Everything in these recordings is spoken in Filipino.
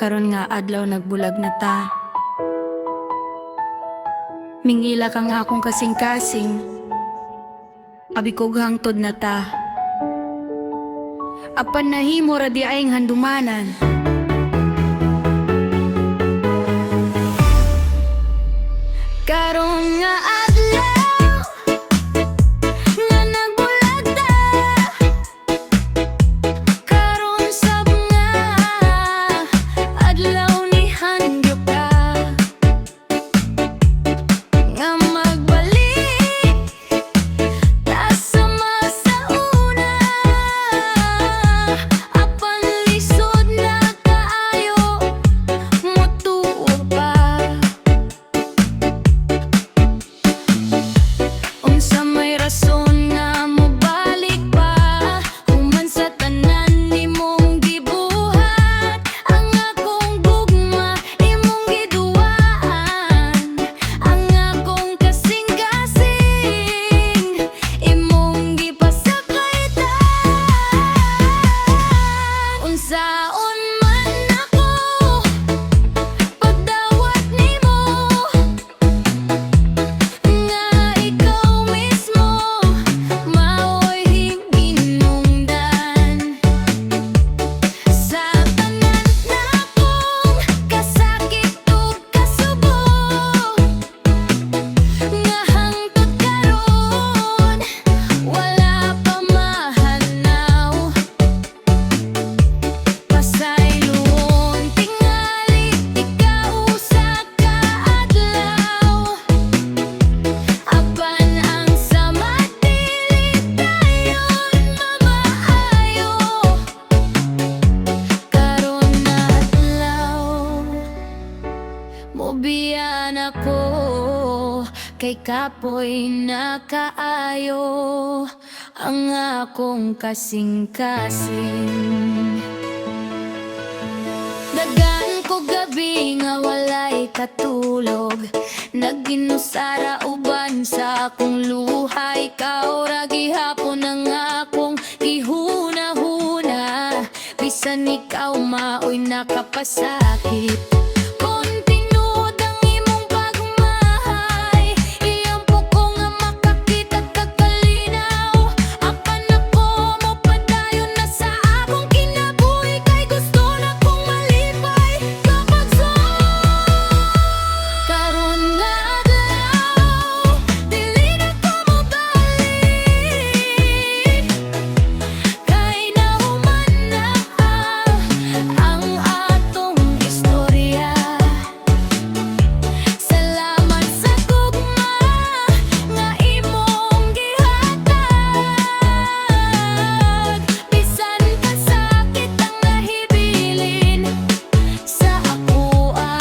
Karon nga adlaw nagbulag na ta. Mingila kang akong kasing-kasing. Abi kog hangtod na ta. Apan nahimo ra di aing handumanan. Karon nga adlaw nga nagbulag ta. Karon sab nga adlaw ni handyo ka. Nga magbalik ta sama sa una. Apan lisod na kaayo motuo pa. Unsa may rason nga mobalik pa, human sa tanan nimong gibuhat. Ang akong gugma imong giduaan, ang akong kasing-kasing imong gipasakaitan. Unsaon man ako pagdawat nimo, nga ikaw mismo mao'y hinginungdan. Sa tanan na akong kasakit ug kasubok, nga hangtod karon wala pa mahanaw. Pasayloon tingali ikaw usa ka adlaw. Apan ang sama dili dayon mamaayo. Karon na adlaw mobiyan ako, kay kapoy na kaayo ang akong kasing-kasing. Dagan ko gabi nga walay katulog, nagginusara uban sa akong luha. Ikaw ra gihapon ang akong gihuna-huna, bisan ikaw mao'y nakapasakit. Kontinuod ang imong pagmahay, iyampo ko nga makakita kag kalinaw. Apan ako mopadayon na sa akong kinabuhi, kay gusto na kong malipay kapag karon nga adlaw dili na ko mobalik, kay nahuman na ang atong istorya. Salamat sa gugma nga imong gihatag, bisan kasakit ang nahibilin sa akoa.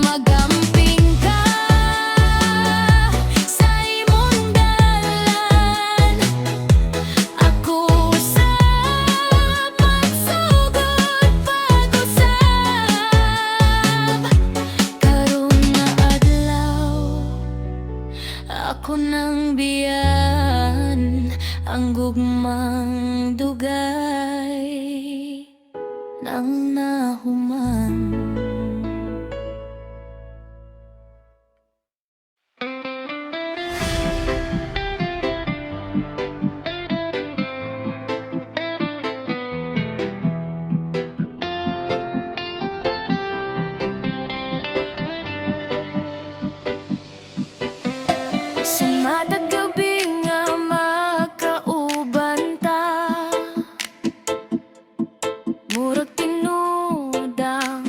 Magamping ka sa imong dalan, ako sa magsugod pag-usab. Karon nga adlaw ako nang biyan ang gugmang dugay nang nahuman. Sa matag gabi nga magkauban ta, murag tinudang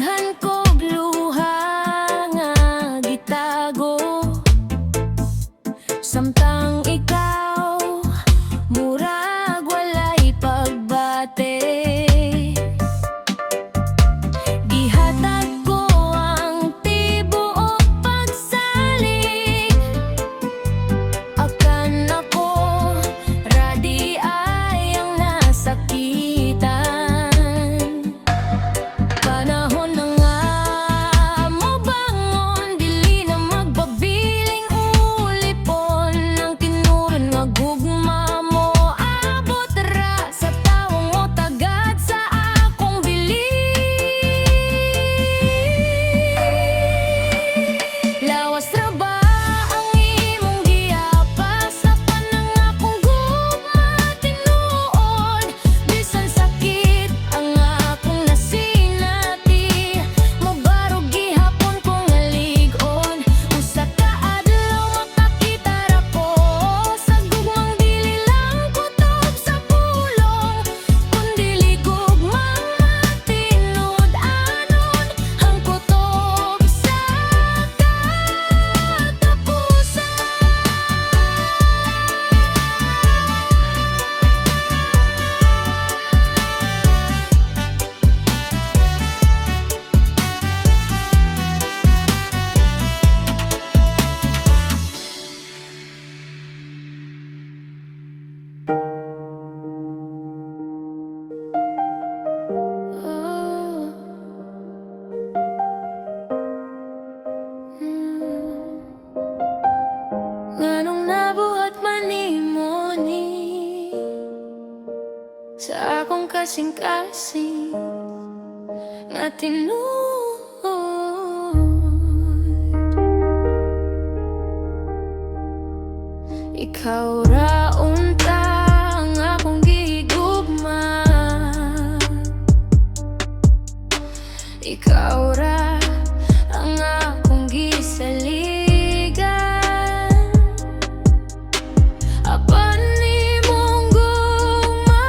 Daghan kog luha nga gitago, samtang ikaw murag walay pagbate. Gihatag ko ang tibuok pagsalig, akan ako radi ay ang nasakitan. Panahon na nga mobangon, dili na magbabiling ulipon. Ang tinuron nga gugma mo abot ra sa tawong o tagad sa akong bili. Lawas ra ba ang imong giapas sa panang akong gugma tinuod? Bisan sakit ang akong nasinati, mabarog gihapon kong naligon. Usa ka adlaw makakita ra ko sa gugmang dili lang kutob sa pulong, kundi gugmang matinud-anon ang kutob sa katapusan. Nganong nabuhat man nimo ni sa akong kasing-kasing nga tinuod? Ikaw ra unta ang akong gigugma, ikaw ra ang akong gisaligan. Apan nimong gugma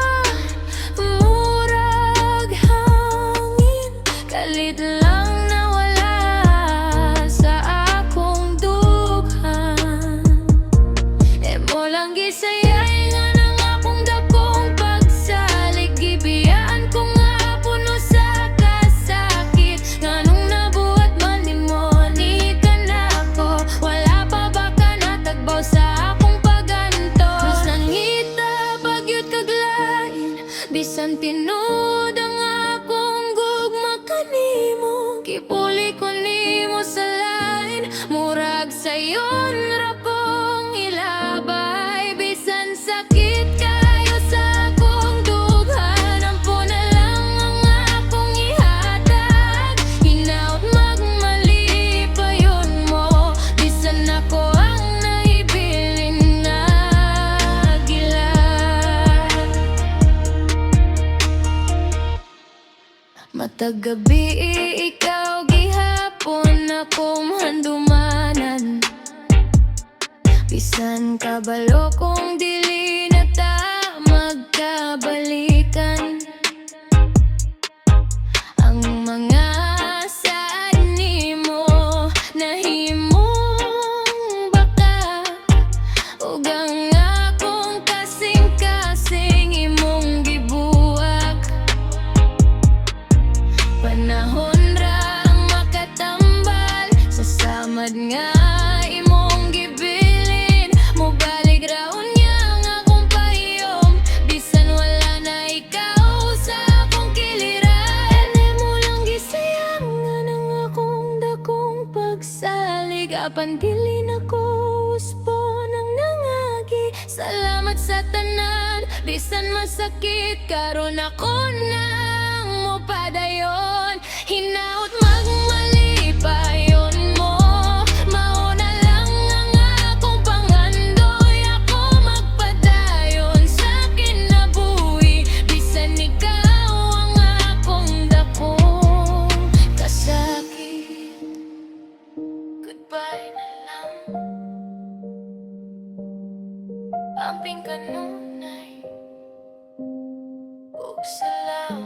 murag hangin, kalit lang nawala sa akong dughan. Emo lang gisayay nga nang akong dakong pagsalig, gibiyaan ko nga puno sa kasakit. Nganong nabuhat man nimo ni kanako, wala pa ba ka natagbaw sa akong pagantos? Nangita bagyot kaglain, bisan tinud ang akong gugma kanimo. Kipuli ko nimo sa lain, murag sayon ra kong ilabay. Bisan sakit kayo sa akong dughan, ampo na lang ang akong ihatag. Hinaut magmalipayon mo, bisan ako ang naibilin na gilat. Matag gabi ikaw gihapon akong handumanan, bisan kabalo kong dili na ta magkabalikan. Ang mga saad nimo nahimong baka, ug ang akong kasing-kasing imong gibuwag. Panahon ra ang makatambal sa samad nga imong gibilin. Mobalig ra unya ang akong pahiyom, bisan wala na ikaw sa akong kiliran. Emo lang gisayang nga nang akong dakong pagsalig, apan dili na ko uspon ang nangagi. Salamat sa tanan, bisan masakit karon ako nang mopadayon. Hinaut magmalipayon mo, mauna lang ang akong pangandoy. Ako magpadayon sa kinabuhi, bisan ikaw ang akong dakong kasakit. Goodbye na lang, amping kanunay ug salamat.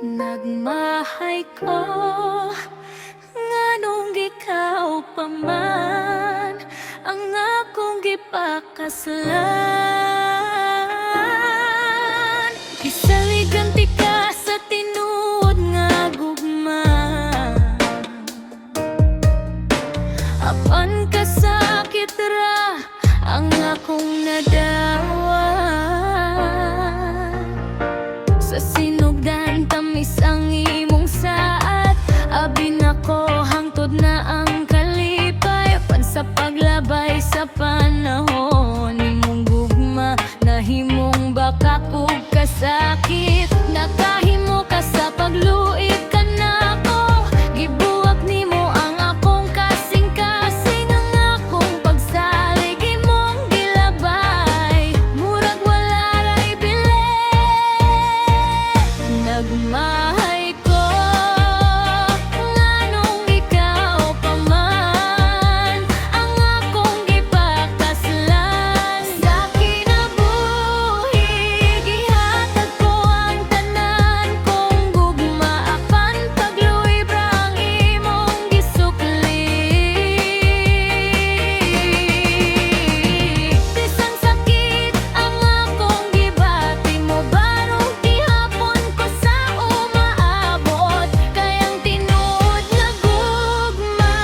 Nagmahay ko nganong ikaw pa man ang akong gipakaslan. Isaliganti ka sa tinuod nga gugma, apan kasakit ra ang akong nadawa. Sa sinugdan tamis ang imong saat, abin ako hangtod na ang kalipay. Apan sa paglabay sa panahon, imong gugma nahimong baka kog kasakit. Nakahimo ka sa pagluit ka nako, gibuwag nimo ang akong kasing-kasing. Ang akong pagsalig imong gilabay, murag wala ray bili. Nagmahay ko nganong ikaw pa man ang akong gipakaslan. Sa kinabuhi gihatag ko ang tanan kong gugma, apan pagluib ra ang imong gisukli. Bisang sakit ang akong gibati mo, barong gihapon ko sa umaabot. Kayang tinuod nga gugma,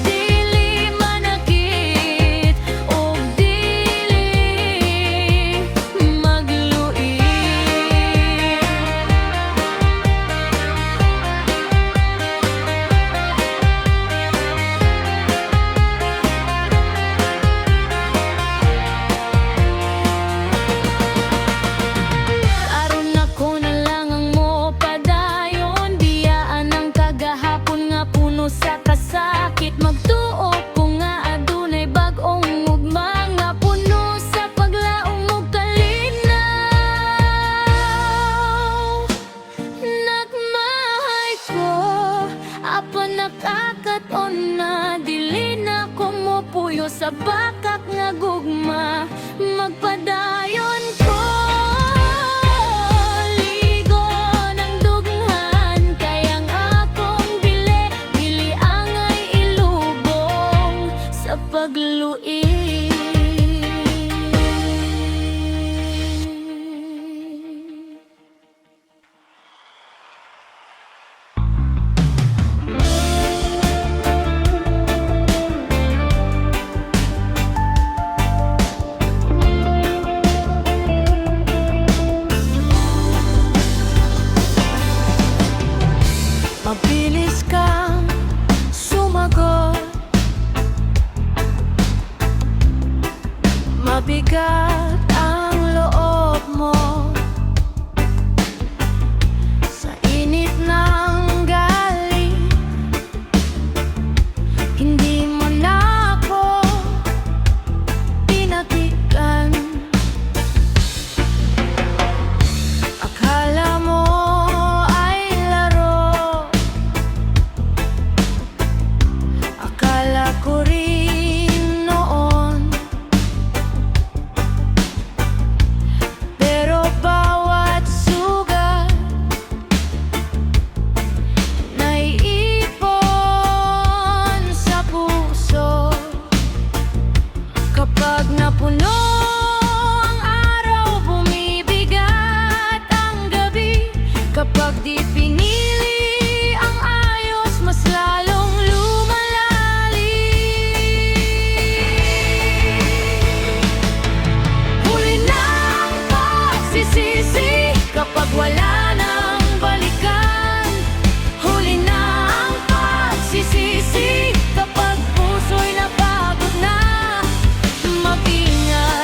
dili manakit o dili magluit. Aron ako na lang ang mopadayon, biyaan ang kagahapon nga puno sa kasakit. Magtuo ko nga adunay bag-ong ugma nga puno sa paglaong ug kalinaw. Nagmahay ko apan nakakaton na, dili na ko mopuyo sa bakak nga gugma. Magpadayon ko ligo ng dughan, kayang akong dili angay ilubong sa pagluit. Mabilis kang sumagot, mabigat ang loob mo. Sa init ng galing, hindi mo na ako pinatikan. Akala mo ay laro, akala ko rin noon. Pero bawat sugat naiipon sa puso. Kapag napuno ang araw, bumibigat ang gabi. Kapag di pinili ang ayos, mas lalong lumalalim. Huli na ang pagsisisi kapag wala nang balikan. Huli na ang pagsisisi kapag puso'y napagod na. Mag-ingat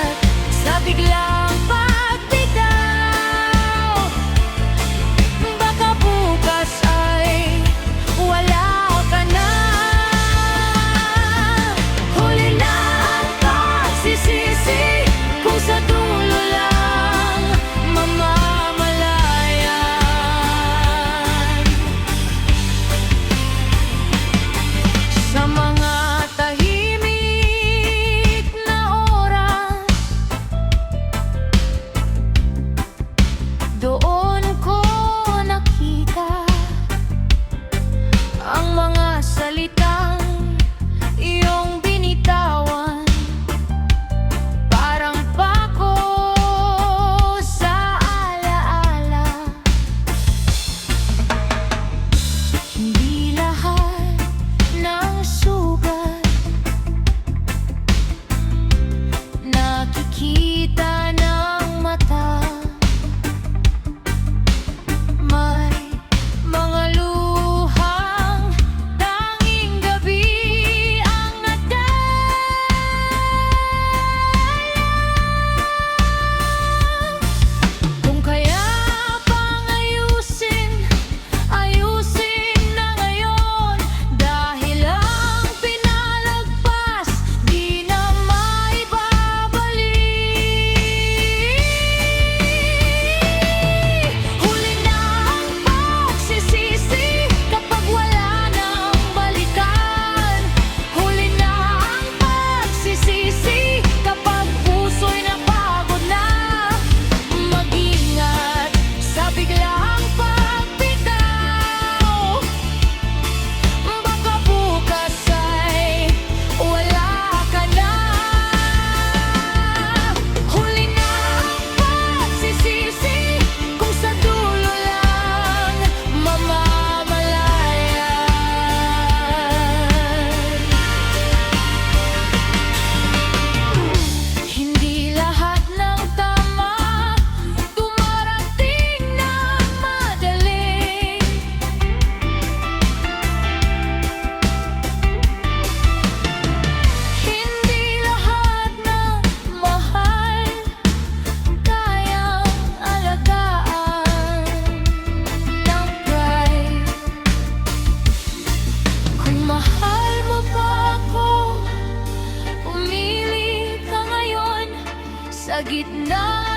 sa gitna